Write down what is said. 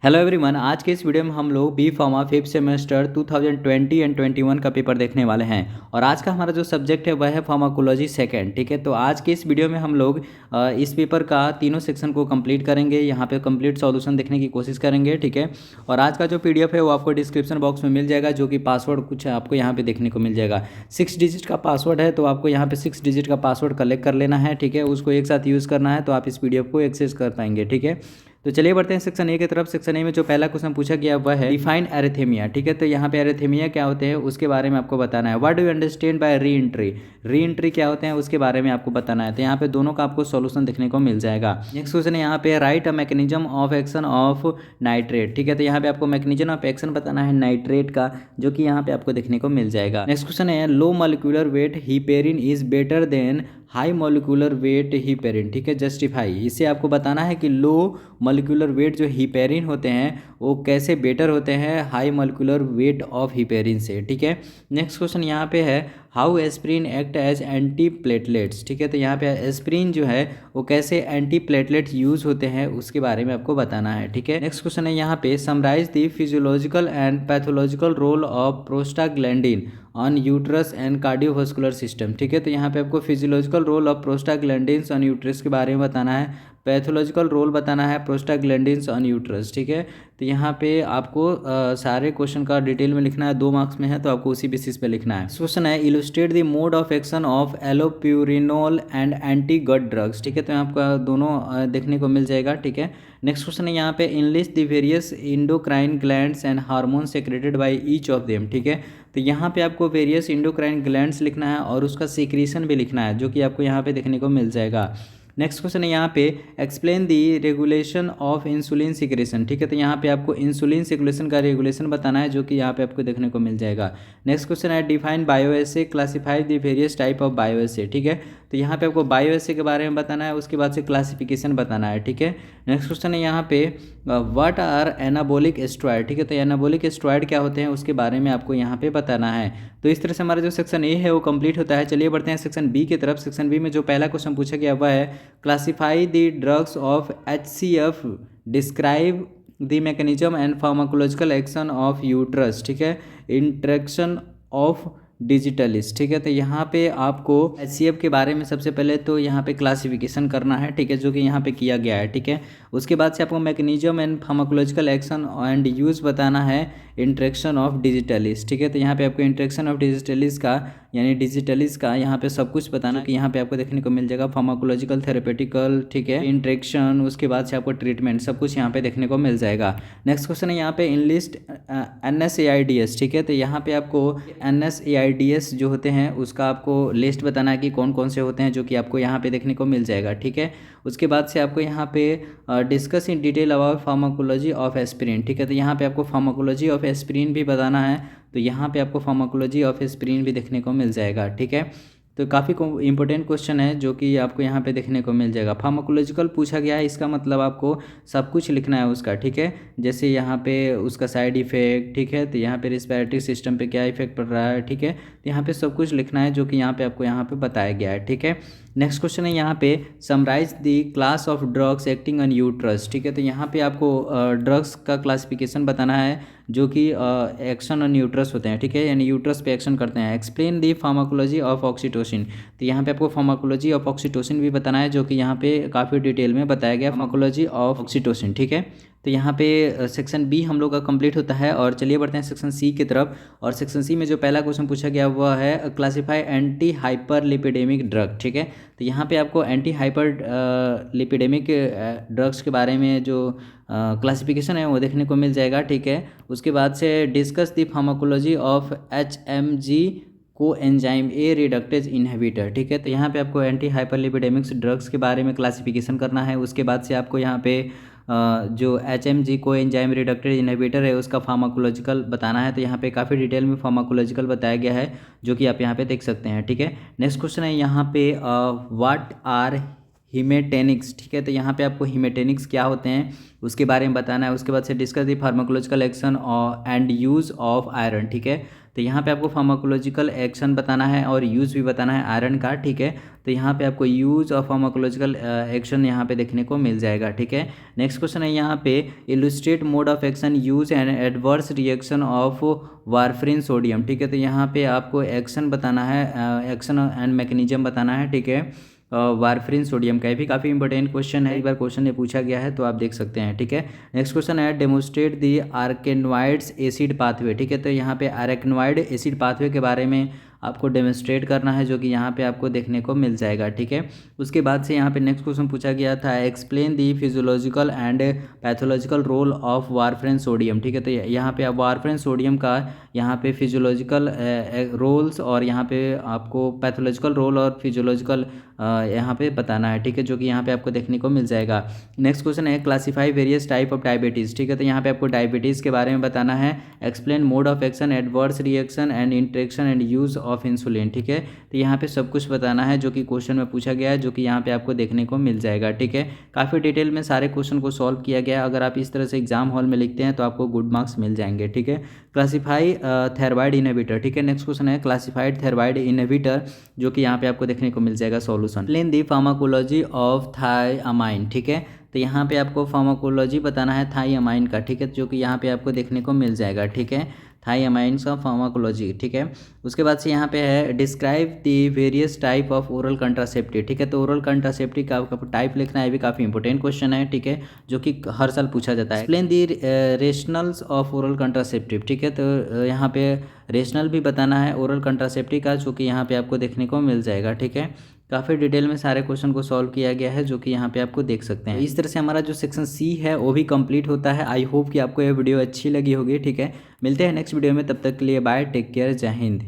Hello everyone, आज के इस वीडियो में हम लोग B pharma fifth semester 2020 and 21 का पेपर देखने वाले हैं। और आज का हमारा जो सब्जेक्ट है वह है फार्माकोलॉजी सेकंड। ठीक है, तो आज के इस वीडियो में हम लोग इस पेपर का तीनों सेक्शन को कंप्लीट करेंगे। यहाँ पे कंप्लीट सॉल्यूशन देखने की कोशिश करेंगे। ठीक है, और आज का जो पीडीएफ है वो आपको डिस्क्रिप्शन बॉक्स में मिल जाएगा, जो कि पासवर्ड कुछ आपको यहाँ पे देखने को मिल जाएगा। 6 डिजिट का पासवर्ड है, तो आपको यहाँ पे 6 डिजिट का पासवर्ड कलेक्ट कर लेना है। ठीक है, उसको एक साथ यूज़ करना है, तो आप इस पीडीएफ को एक्सेस कर पाएंगे। ठीक है, तो चलिए बढ़ते हैं सेक्शन ए की तरफ। सेक्शन ए में जो पहला क्वेश्चन पूछा गया वह है डिफाइन एरिथेमिया। ठीक है, तो यहाँ पे एरिथेमिया क्या होते हैं उसके बारे में आपको बताना है। What do you understand by re entry, re entry क्या होते हैं उसके बारे में आपको बताना है। तो यहाँ पे दोनों का आपको सॉल्यूशन देखने को मिल जाएगा। नेक्स्ट क्वेश्चन है यहाँ पे right a mechanism of action of nitrate. ठीक है, तो यहाँ पे आपको मैकेनिज्म ऑफ एक्शन बताना है नाइट्रेट का, जो कि यहाँ पे आपको देखने को मिल जाएगा। नेक्स्ट क्वेश्चन है low molecular weight heparin is better than high molecular weight heparin. ठीक है, जस्टिफाई, इससे आपको बताना है कि लो मॉलिक्यूलर वेट जो हीपेरिन होते हैं वो कैसे बेटर होते हैं high molecular weight of heparin से। ठीक है, नेक्स्ट क्वेश्चन यहाँ पे है how aspirin act as anti platelets. ठीक है, तो यहाँ पे एस्प्रिन जो है वो कैसे एंटी प्लेटलेट्स यूज होते हैं उसके बारे में आपको बताना है। ठीक है, नेक्स्ट क्वेश्चन है यहाँ पे summarise the physiological and pathological role of prostaglandin on uterus and cardiovascular system. ठीक है, तो यहाँ पे आपको physiological role of prostaglandins on uterus के बारे में बताना है, पैथोलॉजिकल रोल बताना है प्रोस्टाग्लैंडिन्स ऑन यूट्रस। ठीक है, तो यहाँ पे आपको सारे क्वेश्चन का डिटेल में लिखना है, 2 मार्क्स में है तो आपको उसी बेसिस पे लिखना है। क्वेश्चन है illustrate the mode of action of allopurinol and anti gout drugs. ठीक है, तो आपका दोनों देखने को मिल जाएगा। ठीक है, नेक्स्ट क्वेश्चन है यहाँ पे enlist the various endocrine glands and hormone secreted by each of them. ठीक है, तो यहाँ पे आपको वेरियस इंडोक्राइन ग्लैंड्स लिखना है और उसका सीक्रेशन भी लिखना है, जो कि आपको यहाँ पे देखने को मिल जाएगा। नेक्स्ट क्वेश्चन है यहाँ पे explain the regulation of insulin secretion. ठीक है, तो यहाँ पे आपको इंसुलिन सिक्रेशन का रेगुलेशन बताना है, जो कि यहाँ पे आपको देखने को मिल जाएगा। नेक्स्ट क्वेश्चन है define bioassay, classify the various type of bioassay. ठीक है, तो यहाँ पे आपको बायोएसे के बारे में बताना है, उसके बाद से क्लासिफिकेशन बताना है। ठीक है, नेक्स्ट क्वेश्चन है यहाँ पे व्हाट आर एनाबोलिक स्टेरॉइड। ठीक है, तो एनाबोलिक स्टेरॉइड क्या होते हैं उसके बारे में आपको यहाँ पे बताना है। तो इस तरह से हमारा जो सेक्शन ए है वो कंप्लीट होता है। चलिए बढ़ते हैं सेक्शन बी की तरफ। सेक्शन बी में जो पहला क्वेश्चन पूछा गया वह है classify the drugs of HCF, describe the mechanism and pharmacological action of uterus. ठीक है, इंट्रैक्शन ऑफ डिजिटलिस। ठीक है, तो यहाँ पे आपको HCF के बारे में सबसे पहले तो यहाँ पे क्लासिफिकेशन करना है। ठीक है, जो कि यहाँ पे किया गया है। ठीक है, उसके बाद से आपको mechanism and pharmacological action and use बताना है इंट्रैक्शन ऑफ डिजिटलिस। ठीक है, तो यहाँ पे आपको इंट्रैक्शन ऑफ डिजिटलिस का यानी डिजिटलिस का यहाँ पे सब कुछ बताना कि यहाँ पे आपको देखने को मिल जाएगा फार्माकोलॉजिकल, थेरेपेटिकल, ठीक है, इंट्रैक्शन, उसके बाद से आपको ट्रीटमेंट, सब कुछ यहाँ पे देखने को मिल जाएगा। नेक्स्ट क्वेश्चन है यहाँ पे इनलिस्ट NSAIDs। ठीक है, तो यहाँ पे आपको NSAIDs जो होते हैं उसका आपको लिस्ट बताना है कि कौन कौन से होते हैं, जो कि आपको यहाँ पे देखने को मिल जाएगा। ठीक है, उसके बाद से आपको यहाँ पे discuss in detail about pharmacology of aspirin. ठीक है, तो यहाँ पे आपको फार्माकोलॉजी ऑफ एस्पिरिन भी बताना है, तो यहाँ पे आपको फार्माकोलॉजी ऑफ एस्पिरिन भी देखने को मिल जाएगा। ठीक है, तो काफ़ी इंपॉर्टेंट क्वेश्चन है जो कि आपको यहाँ पे देखने को मिल जाएगा। फार्माकोलॉजिकल पूछा गया है, इसका मतलब आपको सब कुछ लिखना है उसका। ठीक है, जैसे यहाँ पे उसका साइड इफेक्ट, ठीक है, तो यहाँ पे रिस्पिरेटरी सिस्टम पे क्या इफेक्ट पड़ रहा है। ठीक है, तो यहाँ पे सब कुछ लिखना है, जो कि यहाँ पे आपको यहाँ पे बताया गया है। ठीक है, नेक्स्ट क्वेश्चन है यहाँ पे summarise the class of drugs acting on uterus. ठीक है, तो यहाँ पे आपको ड्रग्स का क्लासिफिकेशन बताना है, जो कि एक्शन ऑन यूट्रस होते हैं। ठीक है, यानी यूट्रस पे एक्शन करते हैं। Explain the pharmacology of oxytocin, तो यहाँ पे आपको फार्माकोलॉजी ऑफ ऑक्सीटोसिन भी बताना है, जो कि यहाँ पे काफ़ी डिटेल में बताया गया फार्माकोलॉजी ऑफ ऑक्सीटोसिन। ठीक है, तो यहाँ पे सेक्शन बी हम लोग का कंप्लीट होता है। और चलिए बढ़ते हैं सेक्शन सी की तरफ। और सेक्शन सी में जो पहला क्वेश्चन पूछा गया वह है classify anti hyper lipidaemic drug. ठीक है, तो यहाँ पे आपको एंटी हाइपर लिपिडेमिक ड्रग्स के बारे में जो क्लासिफिकेशन है वो देखने को मिल जाएगा। ठीक है, उसके बाद से discuss the pharmacology of HMG को एंजाइम ए रिडक्टेज इनहिबिटर। ठीक है, तो यहाँ पे आपको एंटी हाइपरलिपिडेमिक्स ड्रग्स के बारे में क्लासिफिकेशन करना है। उसके बाद से आपको यहाँ पे जो HMG को एंजाइम रिडक्टेज इनहिबिटर है उसका फार्माकोलॉजिकल बताना है। तो यहाँ पे काफ़ी डिटेल में फार्माकोलॉजिकल बताया गया है, जो कि आप यहाँ पे देख सकते हैं। ठीक है, नेक्स्ट क्वेश्चन है यहाँ पे व्हाट आर हीमेटेनिक्स। ठीक है, तो यहाँ पे आपको हीमेटेनिक्स क्या होते हैं उसके बारे में बताना है। उसके बाद से discuss the pharmacological action and use of iron. ठीक है, तो यहाँ पे आपको फार्माकोलॉजिकल एक्शन बताना है और यूज़ भी बताना है आयरन का, ठीक है। तो यहाँ पे आपको यूज़ ऑफ फार्माकोलॉजिकल एक्शन यहाँ पे देखने को मिल जाएगा, ठीक है। नेक्स्ट क्वेश्चन है यहाँ पे illustrate mode of action use and adverse reaction of warfarin sodium, ठीक है। तो यहाँ पे आपको एक्शन बताना है, एक्शन एंड मैकेनिज्म बताना है, ठीक है, वारफ्रिन सोडियम का। ये भी काफ़ी इंपॉर्टेंट क्वेश्चन है, एक बार क्वेश्चन ये पूछा गया है तो आप देख सकते हैं, ठीक है। नेक्स्ट क्वेश्चन है डेमोस्ट्रेट दी आर्केनोइड्स एसिड पाथवे, ठीक है। तो यहाँ पे आर्केनोइड एसिड पाथवे के बारे में आपको डेमोस्ट्रेट करना है, जो कि यहाँ पे आपको देखने को मिल जाएगा, ठीक है। उसके बाद से यहाँ पे नेक्स्ट क्वेश्चन पूछा गया था explain the physiological and pathological role of warfarin sodium, ठीक है। तो यहाँ पे आप वारफ्रिन सोडियम का यहाँ पे फिजियोलॉजिकल रोल्स और यहाँ पे आपको पैथोलॉजिकल रोल और फिजियोलॉजिकल यहाँ पे बताना है, ठीक है, जो कि यहाँ पे आपको देखने को मिल जाएगा। नेक्स्ट क्वेश्चन है classify various type of diabetes, ठीक है। तो यहाँ पे आपको डायबिटीज़ के बारे में बताना है, explain mode of action, adverse reaction and interaction and use of insulin, ठीक है। तो यहाँ पे सब कुछ बताना है जो कि क्वेश्चन में पूछा गया है, जो कि यहाँ पे आपको देखने को मिल जाएगा, ठीक है। काफ़ी डिटेल में सारे क्वेश्चन को सॉल्व किया गया है। अगर आप इस तरह से एग्जाम हॉल में लिखते हैं तो आपको गुड मार्क्स मिल जाएंगे, ठीक है। क्लासीफाई थायराइड इनहिबिटर, ठीक है। नेक्स्ट क्वेश्चन है क्लासिफाइड थायराइड इनहिबिटर, जो कि यहाँ पे आपको देखने को मिल जाएगा solution. Explain the pharmacology of thiamine, ठीक है। तो यहाँ पे आपको फार्माकोलॉजी बताना है थायमाइन का, ठीक है, जो कि यहाँ पे आपको देखने को मिल जाएगा, ठीक है, थायमाइन्स का फार्माकोलॉजी, ठीक है। उसके बाद से यहाँ पे है describe the various type of oral contraceptive, ठीक है। तो ओरल कंट्रासेप्टिव का आपको टाइप लिखना है, भी काफ़ी इंपॉर्टेंट क्वेश्चन है, ठीक है, जो कि हर साल पूछा जाता है। Explain the rationales of oral contraceptive, ठीक है। तो यहाँ पे रेशनल भी बताना है ओरल कंट्रासेप्टिव का, जो कि यहाँ पे आपको देखने को मिल जाएगा, ठीक है। काफ़ी डिटेल में सारे क्वेश्चन को सॉल्व किया गया है, जो कि यहाँ पे आपको देख सकते हैं। इस तरह से हमारा जो सेक्शन सी है वो भी कंप्लीट होता है। आई होप कि आपको यह वीडियो अच्छी लगी होगी, ठीक है। मिलते हैं नेक्स्ट वीडियो में, तब तक के लिए बाय, टेक केयर, जय हिंद।